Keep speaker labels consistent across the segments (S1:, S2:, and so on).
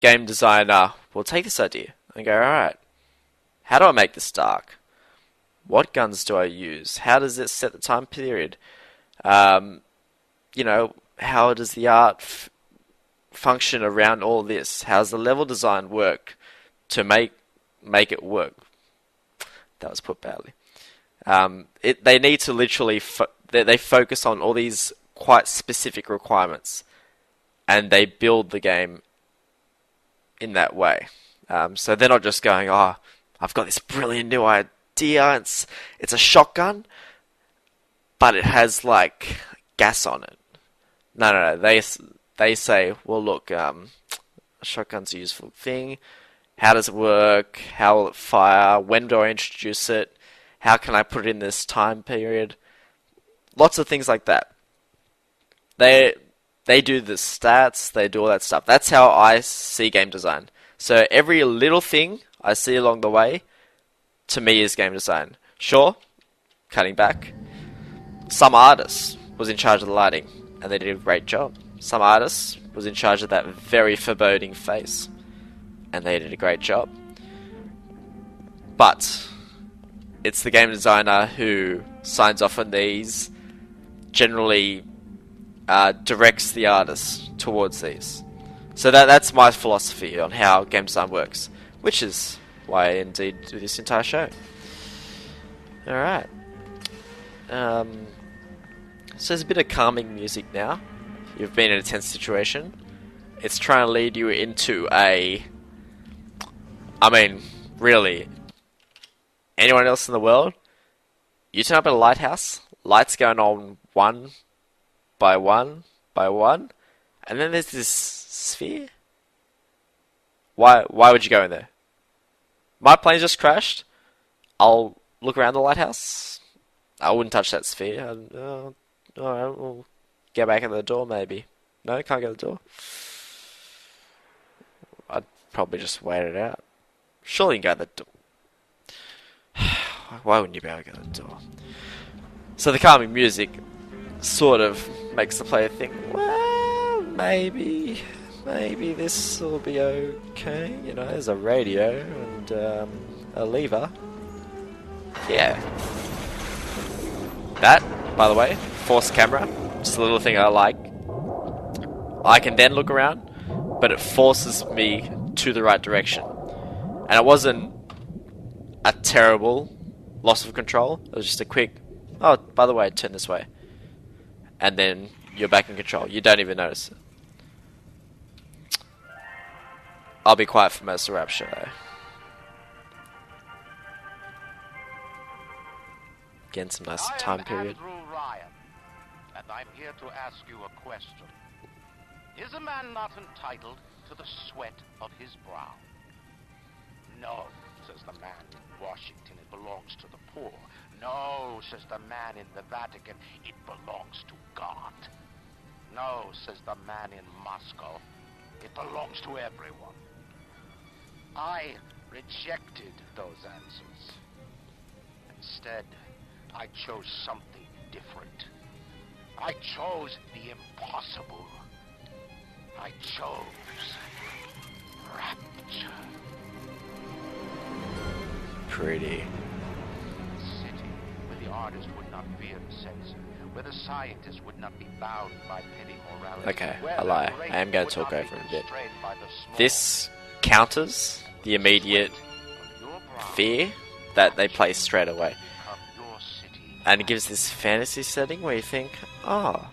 S1: game designer will take this idea and go, alright, how do I make this dark? What guns do I use? How does it set the time period? You know, how does the art function around all this? How's the level design work to make it work? That was put badly. They need to literally they focus on all these quite specific requirements, and they build the game in that way. So they're not just going, oh, I've got this brilliant new idea. It's a shotgun, but it has like gas on it. No. They say, well, look, a shotgun's a useful thing. How does it work? How will it fire? When do I introduce it? How can I put it in this time period? Lots of things like that. They do the stats. They do all that stuff. That's how I see game design. So every little thing I see along the way, to me, is game design. Sure, cutting back. Some artist was in charge of the lighting, and they did a great job. Some artist was in charge of that very foreboding face, and they did a great job. But it's the game designer who signs off on these, generally directs the artist towards these. So that's my philosophy on how game design works, which is why I indeed do this entire show. Alright. So there's a bit of calming music now. You've been in a tense situation. It's trying to lead you into a... I mean, really, anyone else in the world? You turn up at a lighthouse, lights going on one by one by one, and then there's this sphere? Why would you go in there? My plane just crashed. I'll look around the lighthouse. I wouldn't touch that sphere. Alright, we'll get back at the door maybe. No, can't get the door. I'd probably just wait it out. Surely you can go at the door. Why wouldn't you be able to go at the door? So the calming music sort of makes the player think, well, maybe this will be okay. You know, there's a radio and a lever. Yeah. That, by the way, forced camera, just a little thing I like. I can then look around, but it forces me to the right direction. And it wasn't a terrible loss of control. It was just a quick, oh, by the way, turn this way. And then you're back in control. You don't even notice it. I'll be quiet for most of the rapture though. Again, some nice time period.
S2: Ryan, and I'm here to ask you a question. Is a man not entitled to the sweat of his brow? No, says the man in Washington, it belongs to the poor. No, says the man in the Vatican, it belongs to God. No, says the man in Moscow, it belongs to everyone. I rejected those answers. Instead, I chose something different. I chose the impossible. I chose rapture.
S1: Pretty.
S2: City where the artist would not fear the censor, where the scientist would not be bound by petty morality.
S1: Okay, I lie. I am going to talk over a bit. This counters the immediate fear that they place straight away. And it gives this fantasy setting where you think, oh,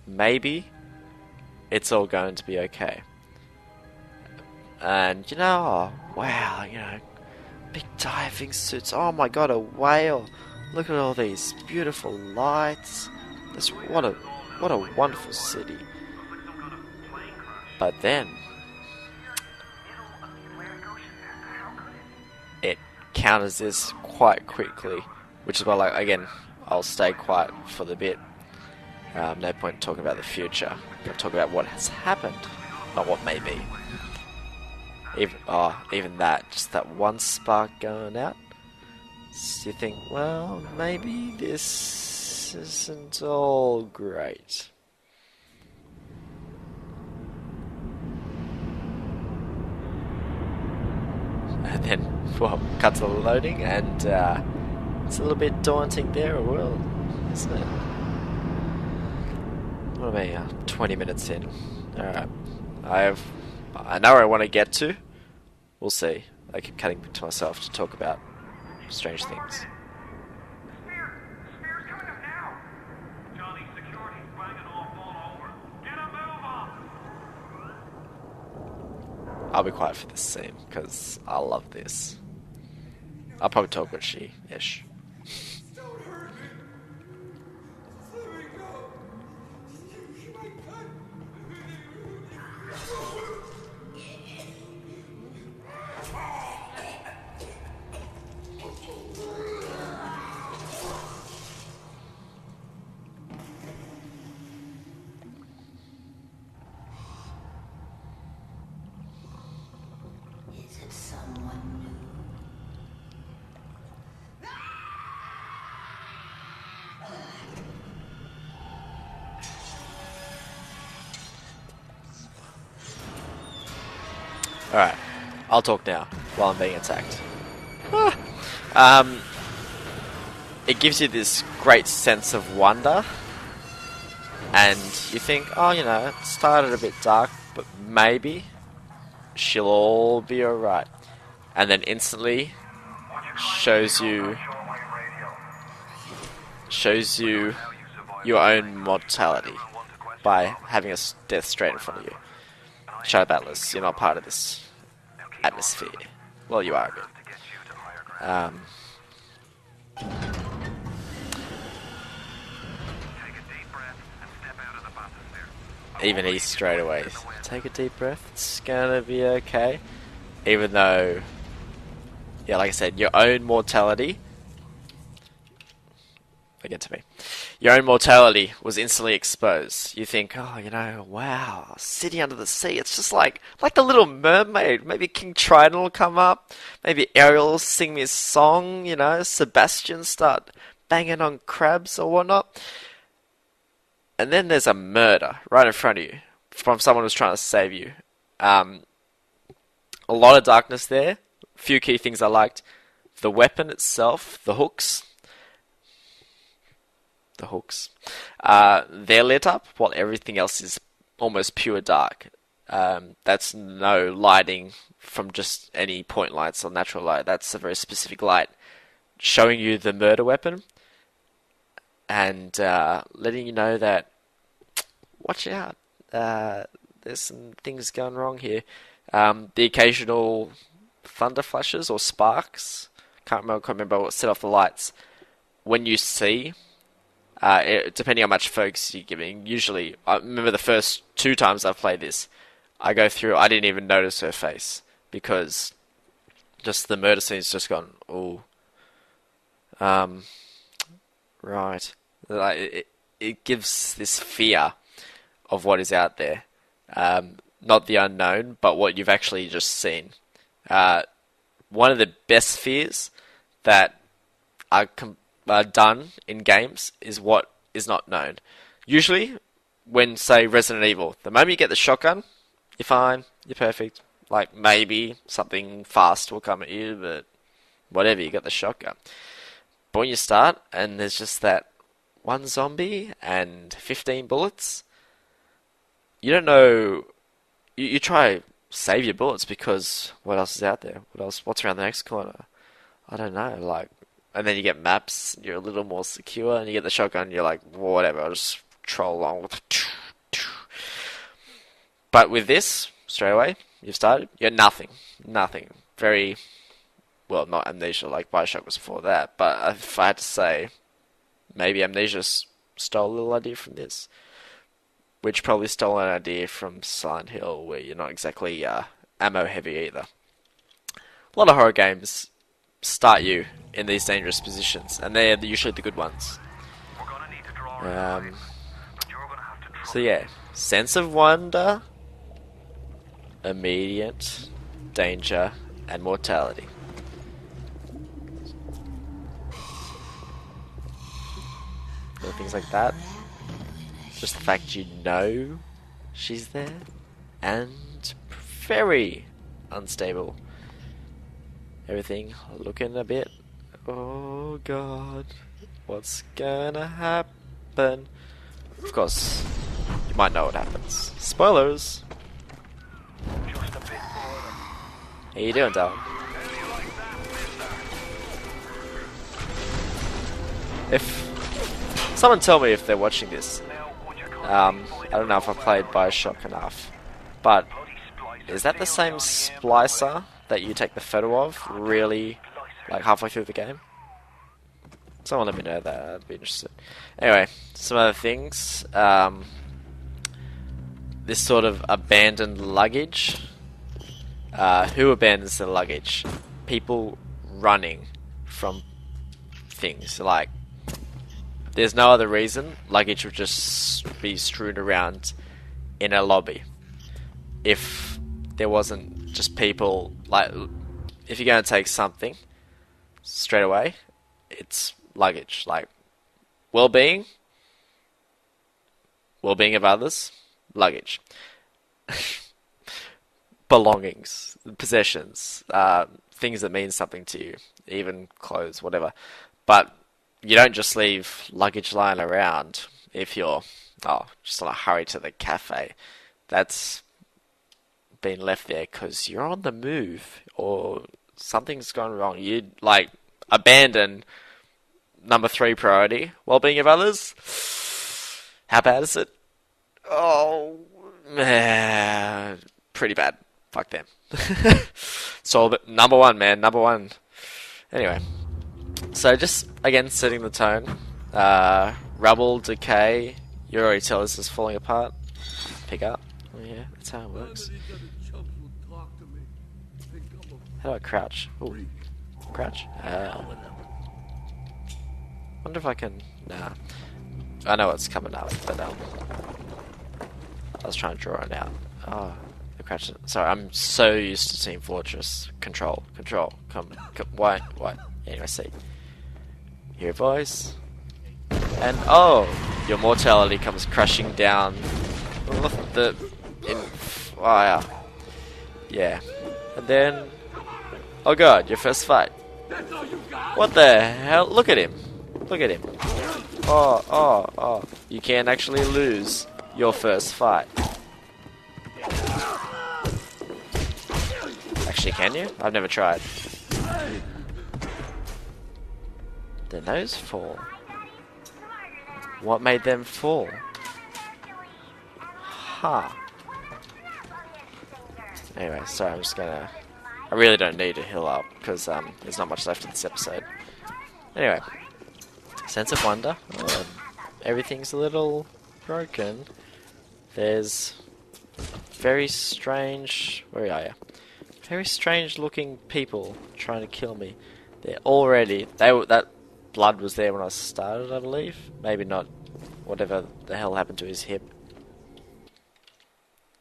S1: maybe it's all going to be okay. And, you know, oh, wow, you know, big diving suits. Oh my god, a whale. Look at all these beautiful lights. What a wonderful city. But then it counters this quite quickly, which is why, like, again, I'll stay quiet for the bit. No point talking about the future. I'll talk about what has happened, not what may be. Even that, just that one spark going out. So you think, well, maybe this isn't all great. And then, well, cut to the loading, and it's a little bit daunting there, well, isn't it? What am I, 20 minutes in. Alright. I know where I want to get to. We'll see. I keep cutting to myself to talk about strange things.
S3: Spear's coming up now. Johnny, security's banging off all over. Get a move on.
S1: I'll be quiet for this scene, because I love this. I'll probably talk with she-ish.
S3: Don't hurt me. Just let me go. You might cut.
S4: Is it someone new?
S1: Alright, I'll talk now while I'm being attacked. It gives you this great sense of wonder, and you think, oh, you know, it started a bit dark, but maybe she'll all be alright. And then instantly shows you your own mortality by having a death straight in front of you. Shadow Battlers, you're not part of this atmosphere. Well, you are a bit. Even he straight away. Take a deep breath, it's gonna be okay. Even though, yeah, like I said, your own mortality, forget to me, your own mortality was instantly exposed. You think, oh, you know, wow, city under the sea. It's just like the Little Mermaid. Maybe King Triton will come up. Maybe Ariel will sing me a song. You know, Sebastian start banging on crabs or whatnot. And then there's a murder right in front of you from someone who's trying to save you. A lot of darkness there. Few key things I liked. The weapon itself, the hooks. They're lit up while everything else is almost pure dark. That's no lighting from just any point lights or natural light. That's a very specific light showing you the murder weapon and letting you know that watch out, there's some things going wrong here. The occasional thunder flashes or sparks, can't remember what set off the lights. When you see, depending on how much focus you're giving, usually, I remember the first 2 times I've played this, I go through, I didn't even notice her face, because just the murder scene's just gone, ooh. Right. Like, it gives this fear of what is out there. Not the unknown, but what you've actually just seen. One of the best fears that are done in games is what is not known. Usually, when, say, Resident Evil, the moment you get the shotgun, you're fine, you're perfect. Like, maybe something fast will come at you, but whatever, you got the shotgun. But when you start, and there's just that one zombie and 15 bullets, you don't know. You try to save your bullets because what else is out there? What's around the next corner? I don't know. Like, and then you get maps. You're a little more secure, and you get the shotgun. You're like, whatever. I'll just troll along with. But with this, straight away, you've started. You're nothing. Very well, not Amnesia like Bioshock was before that. But if I had to say, maybe Amnesia stole a little idea from this. Which probably stole an idea from Silent Hill, where you're not exactly ammo heavy either. A lot of horror games start you in these dangerous positions, and they're usually the good ones. So yeah, sense of wonder, immediate danger, and mortality. Little things like that. Just the fact you know she's there, and very unstable. Everything looking a bit... Oh god, what's gonna happen? Of course, you might know what happens. Spoilers! How you doing, Darwin? If someone tell me if they're watching this, I don't know if I played Bioshock enough, but is that the same splicer that you take the photo of really like halfway through the game? Someone let me know that, I'd be interested. Anyway, some other things. This sort of abandoned luggage. Who abandons the luggage? People running from things. Like, there's no other reason. Luggage would just be strewn around in a lobby. If there wasn't just people, like, if you're going to take something straight away, it's luggage. Like, well-being of others, luggage. Belongings, possessions, things that mean something to you, even clothes, whatever. But you don't just leave luggage lying around if you're, just on a hurry to the cafe. That's been left there because you're on the move or something's gone wrong. You'd, like, abandon number 3 priority, well-being of others. How bad is it? Oh, man, pretty bad. Fuck them. So, number 1, man, number 1. Anyway, so just, again, setting the tone. Rubble, decay, you already tell us is falling apart. Pick up. Oh yeah, that's how it works. How do I crouch? Ooh. Crouch? Wonder if I can... Nah. I know what's coming up, but I was trying to draw it out. Oh, the crouch... Sorry, I'm so used to Team Fortress. Control. Come. Why? Anyway, see. Hear a voice. And, oh! Your mortality comes crashing down yeah. And then... Oh god, your first fight. What the hell? Look at him. Oh. You can actually lose your first fight. Actually, can you? I've never tried. Then those fall. What made them fall? Huh. Anyway, sorry, I'm just gonna... I really don't need to heal up, because there's not much left in this episode. Anyway. Sense of wonder. Everything's a little broken. There's very strange... Where are you? Very strange looking people trying to kill me. They're already... That blood was there when I started, I believe. Maybe not. Whatever the hell happened to his hip.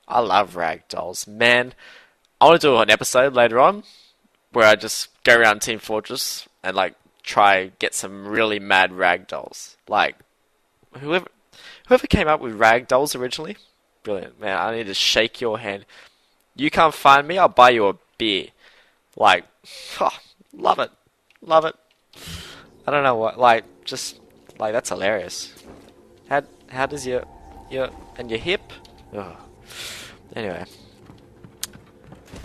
S1: I love rag dolls. Man, I want to do an episode later on where I just go around Team Fortress and like try get some really mad rag dolls. Like whoever came up with rag dolls originally, brilliant, man. I need to shake your hand. You can't find me, I'll buy you a beer. Like, love it. I don't know what, like, just like that's hilarious. How does your hip? Ugh. Anyway,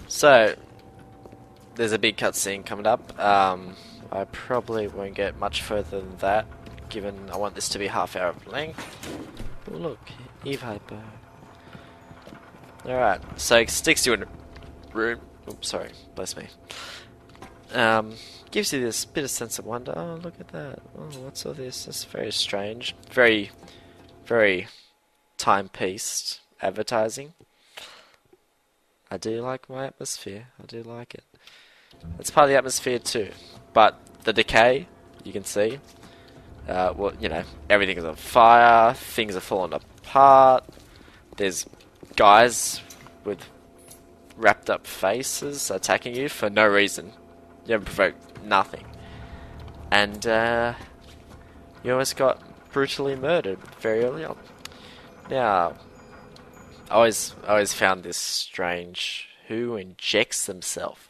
S1: so there's a big cutscene coming up. I probably won't get much further than that, given I want this to be half-hour of length. Oh look, Eve Hyper. Alright, so it sticks you in a room. Oops, sorry, bless me. Gives you this bit of sense of wonder. Oh, look at that. Oh, what's all this? That's very strange. Very, very time-pieced advertising. I do like my atmosphere. I do like it. It's part of the atmosphere too. But the decay, you can see. Well, you know, everything is on fire. Things are falling apart. There's guys with wrapped up faces attacking you for no reason. You haven't provoked nothing. And you almost got brutally murdered very early on. Now, I always found this strange. Who injects themselves